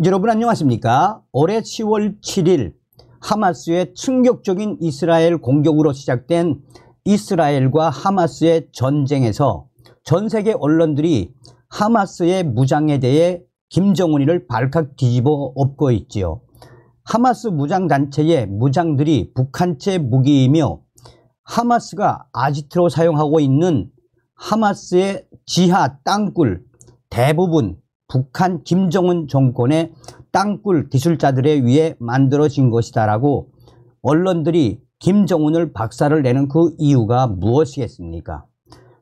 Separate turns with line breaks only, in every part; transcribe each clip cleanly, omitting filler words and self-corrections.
여러분 안녕하십니까? 올해 10월 7일 하마스의 충격적인 이스라엘 공격으로 시작된 이스라엘과 하마스의 전쟁에서 전 세계 언론들이 하마스의 무장에 대해 김정은이를 발칵 뒤집어 엎고 있지요. 하마스 무장단체의 무장들이 북한제 무기이며 하마스가 아지트로 사용하고 있는 하마스의 지하 땅굴 대부분 북한 김정은 정권의 땅굴 기술자들에 의해 만들어진 것이다라고 언론들이 김정은을 박살을 내는 그 이유가 무엇이겠습니까?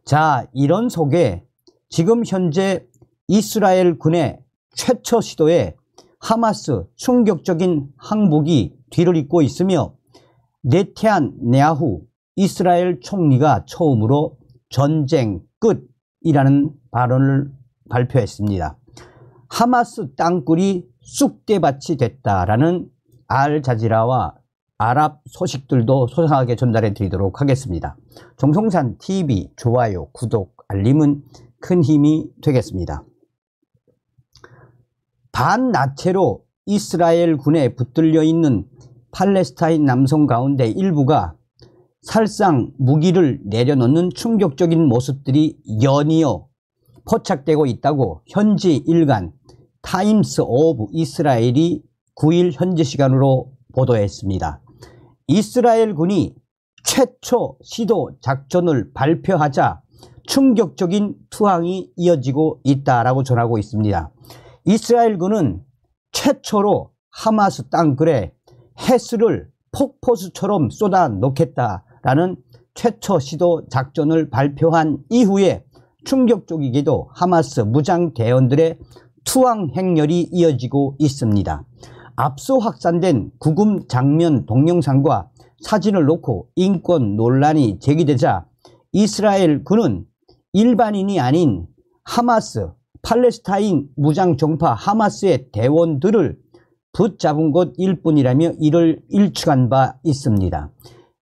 자, 이런 속에 지금 현재 이스라엘 군의 최초 시도에 하마스 충격적인 항복이 뒤를 잇고 있으며 네타냐후 이스라엘 총리가 처음으로 전쟁 끝이라는 발언을 발표했습니다. 하마스 땅굴이 쑥대밭이 됐다라는 알자지라와 아랍 소식들도 소상하게 전달해 드리도록 하겠습니다. 정성산 TV 좋아요, 구독, 알림은 큰 힘이 되겠습니다. 반나체로 이스라엘 군에 붙들려 있는 팔레스타인 남성 가운데 일부가 살상 무기를 내려놓는 충격적인 모습들이 연이어 포착되고 있다고 현지 일간 타임스 오브 이스라엘이 9일 현지 시간으로 보도했습니다. 이스라엘 군이 최초 시도 작전을 발표하자 충격적인 투항이 이어지고 있다라고 전하고 있습니다. 이스라엘 군은 최초로 하마스 땅굴에 해수를 폭포수처럼 쏟아 놓겠다라는 최초 시도 작전을 발표한 이후에 충격적이게도 하마스 무장대원들의 투항 행렬이 이어지고 있습니다. 앞서 확산된 구금 장면 동영상과 사진을 놓고 인권 논란이 제기되자 이스라엘 군은 일반인이 아닌 하마스, 팔레스타인 무장정파 하마스의 대원들을 붙잡은 것일 뿐이라며 이를 일축한 바 있습니다.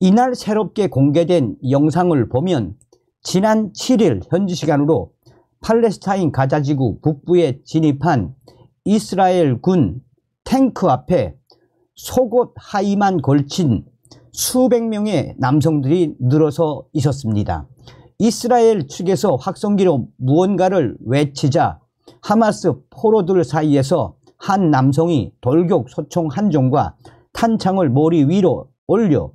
이날 새롭게 공개된 영상을 보면 지난 7일 현지 시간으로 팔레스타인 가자지구 북부에 진입한 이스라엘 군 탱크 앞에 속옷 하의만 걸친 수백 명의 남성들이 늘어서 있었습니다. 이스라엘 측에서 확성기로 무언가를 외치자 하마스 포로들 사이에서 한 남성이 돌격 소총 한 종과 탄창을 머리 위로 올려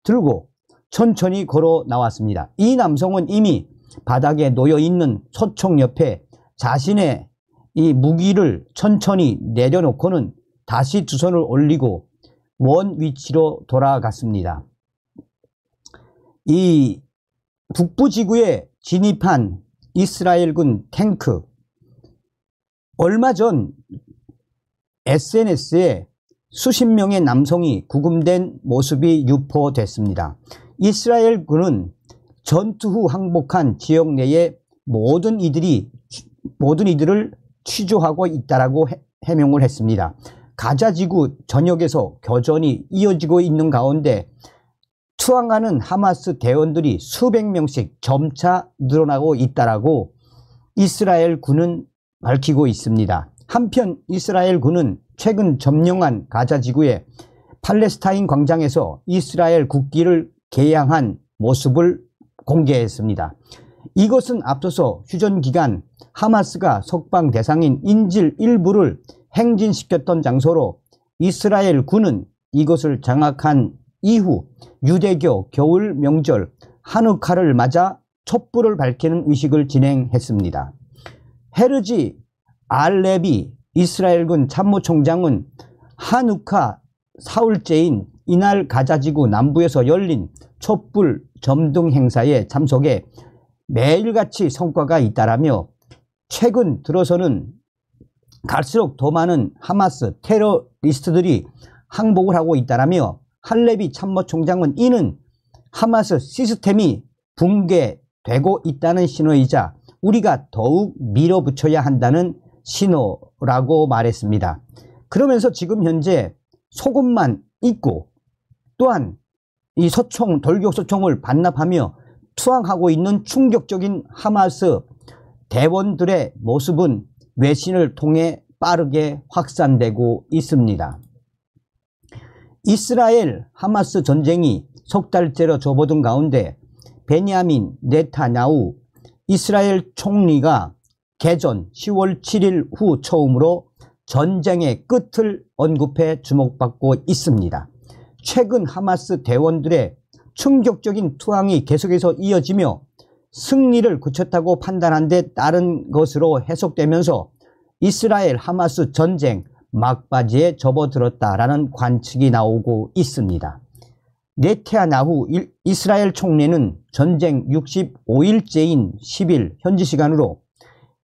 들고 천천히 걸어 나왔습니다. 이 남성은 이미 바닥에 놓여있는 소총 옆에 자신의 이 무기를 천천히 내려놓고는 다시 두 손을 올리고 원 위치로 돌아갔습니다. 이 북부 지구에 진입한 이스라엘군 탱크, 얼마 전 SNS에 수십 명의 남성이 구금된 모습이 유포됐습니다. 이스라엘 군은 전투 후 항복한 지역 내의 모든 이들을 취조하고 있다라고 해명을 했습니다. 가자지구 전역에서 교전이 이어지고 있는 가운데 투항하는 하마스 대원들이 수백 명씩 점차 늘어나고 있다라고 이스라엘 군은 밝히고 있습니다. 한편 이스라엘 군은 최근 점령한 가자지구의 팔레스타인 광장에서 이스라엘 국기를 개양한 모습을 공개했습니다. 이것은 앞서서 휴전 기간 하마스가 석방 대상인 인질 일부를 행진시켰던 장소로 이스라엘 군은 이것을 장악한 이후 유대교 겨울 명절 하누카를 맞아 촛불을 밝히는 의식을 진행했습니다. 헤르지 알레비 이스라엘군 참모총장은 하누카 사흘째인 이날 가자지구 남부에서 열린 촛불 점등 행사에 참석해 매일같이 성과가 있다라며 최근 들어서는 갈수록 더 많은 하마스 테러리스트들이 항복을 하고 있다라며 할레비 참모총장은 이는 하마스 시스템이 붕괴되고 있다는 신호이자 우리가 더욱 밀어붙여야 한다는 신호라고 말했습니다. 그러면서 지금 현재 속옷만 입고 또한 이 돌격 소총을 반납하며 투항하고 있는 충격적인 하마스 대원들의 모습은 외신을 통해 빠르게 확산되고 있습니다. 이스라엘 하마스 전쟁이 석 달째로 접어든 가운데 베냐민 네타냐후 이스라엘 총리가 개전 10월 7일 후 처음으로 전쟁의 끝을 언급해 주목받고 있습니다. 최근 하마스 대원들의 충격적인 투항이 계속해서 이어지며 승리를 그쳤다고 판단한 데 따른 것으로 해석되면서 이스라엘 하마스 전쟁 막바지에 접어들었다라는 관측이 나오고 있습니다. 네타냐후 이스라엘 총리는 전쟁 65일째인 10일 현지 시간으로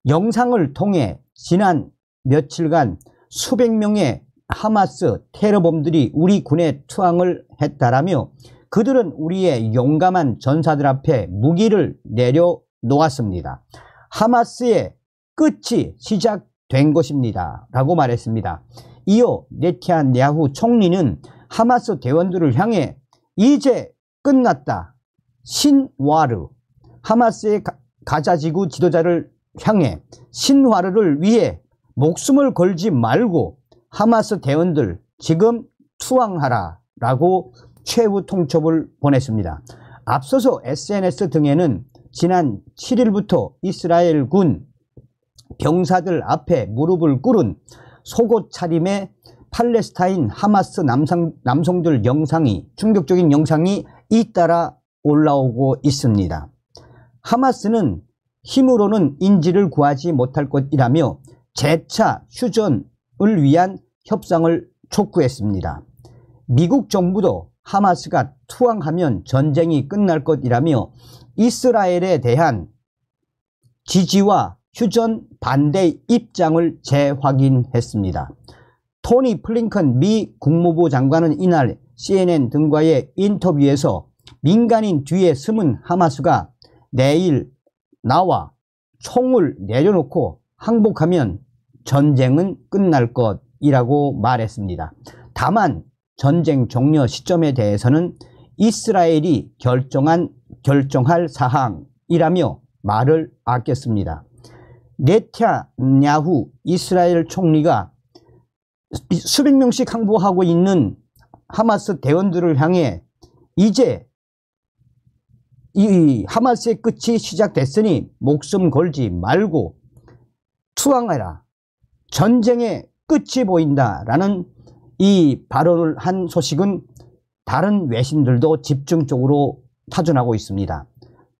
영상을 통해 지난 며칠간 수백 명의 하마스 테러범들이 우리 군에 투항을 했다라며 그들은 우리의 용감한 전사들 앞에 무기를 내려놓았습니다. 하마스의 끝이 시작된 것입니다 라고 말했습니다. 이어 네타냐후 총리는 하마스 대원들을 향해 이제 끝났다. 신와르 하마스의 가자지구 지도자를 향해 신와르를 위해 목숨을 걸지 말고 하마스 대원들 지금 투항하라 라고 최후 통첩을 보냈습니다. 앞서서 SNS 등에는 지난 7일부터 이스라엘 군 병사들 앞에 무릎을 꿇은 속옷 차림의 팔레스타인 하마스 남성들 영상이 충격적인 영상이 잇따라 올라오고 있습니다. 하마스는 힘으로는 인질을 구하지 못할 것이라며 재차 휴전을 위한 협상을 촉구했습니다. 미국 정부도 하마스가 투항하면 전쟁이 끝날 것이라며 이스라엘에 대한 지지와 휴전 반대 입장을 재확인했습니다. 토니 블링컨 미 국무부 장관은 이날 CNN 등과의 인터뷰에서 민간인 뒤에 숨은 하마스가 내일 나와 총을 내려놓고 항복하면 전쟁은 끝날 것이라고 말했습니다. 다만 전쟁 종료 시점에 대해서는 이스라엘이 결정할 사항이라며 말을 아꼈습니다. 네타냐후 이스라엘 총리가 수백 명씩 항복하고 있는 하마스 대원들을 향해 이제 이 하마스의 끝이 시작됐으니 목숨 걸지 말고 투항해라. 전쟁의 끝이 보인다라는 이 발언을 한 소식은 다른 외신들도 집중적으로 타전하고 있습니다.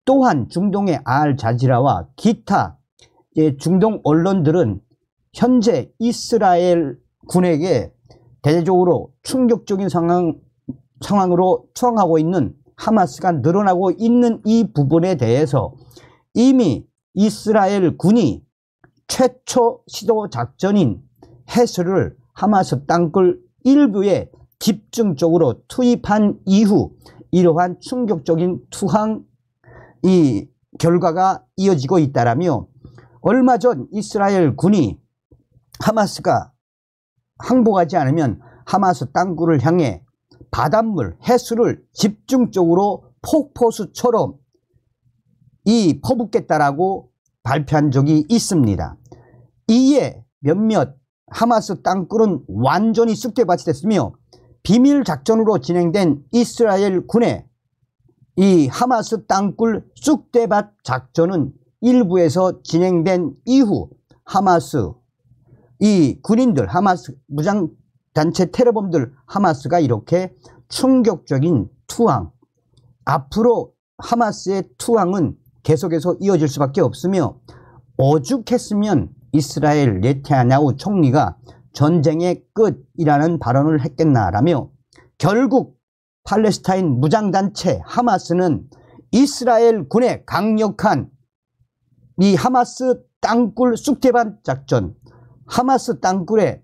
또한 중동의 알자지라와 기타 중동 언론들은 현재 이스라엘 군에게 대대적으로 충격적인 상황으로 투항하고 있는 하마스가 늘어나고 있는 이 부분에 대해서 이미 이스라엘 군이 최초 시도 작전인 해수를 하마스 땅굴 일부에 집중적으로 투입한 이후 이러한 충격적인 투항 이 결과가 이어지고 있다라며 얼마 전 이스라엘 군이 하마스가 항복하지 않으면 하마스 땅굴을 향해 바닷물, 해수를 집중적으로 폭포수처럼 퍼붓겠다라고 발표한 적이 있습니다. 이에 몇몇 하마스 땅굴은 완전히 쑥대밭이 됐으며 비밀 작전으로 진행된 이스라엘 군의 이 하마스 땅굴 쑥대밭 작전은 일부에서 진행된 이후 하마스 이 군인들 하마스 무장단체 테러범들 하마스가 이렇게 충격적인 투항 앞으로 하마스의 투항은 계속해서 이어질 수밖에 없으며 오죽했으면 이스라엘 네타냐후 총리가 전쟁의 끝이라는 발언을 했겠나라며 결국 팔레스타인 무장단체 하마스는 이스라엘 군의 강력한 이 하마스 땅굴 쑥대밭 작전 하마스 땅굴에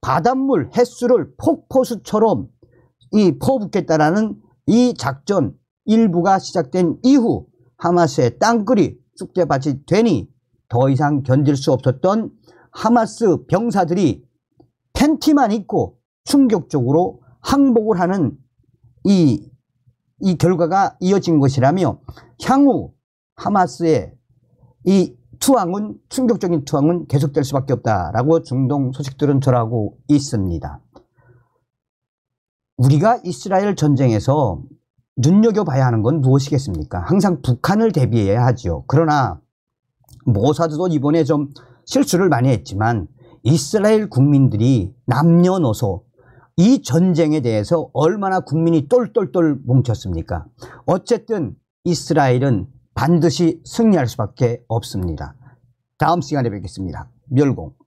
바닷물 햇수를 폭포수처럼 퍼붓겠다라는 이 작전 일부가 시작된 이후 하마스의 땅굴이 쑥대밭이 되니 더 이상 견딜 수 없었던 하마스 병사들이 팬티만 입고 충격적으로 항복을 하는 이 결과가 이어진 것이라며 향후 하마스의 이 충격적인 투항은 계속될 수밖에 없다라고 중동 소식들은 전하고 있습니다. 우리가 이스라엘 전쟁에서 눈여겨봐야 하는 건 무엇이겠습니까? 항상 북한을 대비해야 하죠. 그러나 모사드도 이번에 좀 실수를 많이 했지만 이스라엘 국민들이 남녀노소 이 전쟁에 대해서 얼마나 국민이 똘똘똘 뭉쳤습니까? 어쨌든 이스라엘은 반드시 승리할 수밖에 없습니다. 다음 시간에 뵙겠습니다. 멸공.